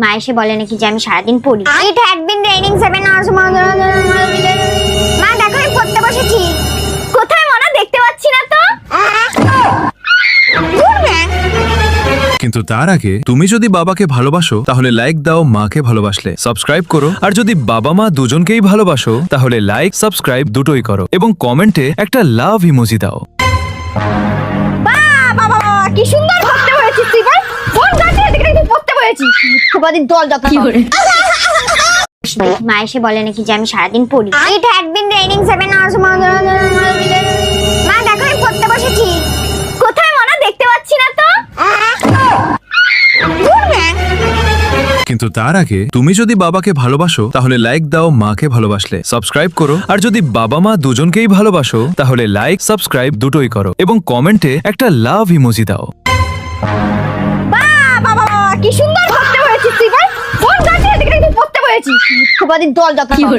মা এসে বলে নাকি যে আমি সারাদিন পড়ি। It had been raining 7 hours. মা দেখো আমি পড়তে বসেছি। কোথায় মনা, দেখতে পাচ্ছি না তো। কিন্তু তার আগে তুমি যদি বাবাকে ভালোবাসো তাহলে লাইক দাও, মাকে ভালোবাসলে সাবস্ক্রাইব করো, আর যদি বাবা মা দুজনকেই ভালোবাসো তাহলে লাইক সাবস্ক্রাইব দুটোই করো এবং কমেন্টে একটা লাভ ইমোজি দাও। বাবা কি সুন্দর পড়তে বসেছিস তুই, বল ফোন কাটে দেখে তুই পড়তে বসেছিস। মিথ্যাবাদীর দল যত সব। মা এসে বলে নাকি যে আমি সারাদিন পড়ি। It had been raining 7 hours. মা দেখো আমি পড়তে বসেছি। কোথায় মনা, দেখতে পাচ্ছি না তো। কিন্তু তার আগে তুমি যদি বাবাকে ভালোবাসো তাহলে লাইক দাও, মাকে ভালোবাসলে সাবস্ক্রাইব করো, আর যদি বাবা মা দুজনকেই ভালোবাসো তাহলে লাইক সাবস্ক্রাইব দুটোই করো এবং কমেন্টে একটা লাভ ইমোজি দাও। বাবা কি সুন্দর পড়তে বসেছিস তুই, বল ফোন কাটে দেখে তুই পড়তে বসেছিস। মিথ্যাবাদীর দল যত সব।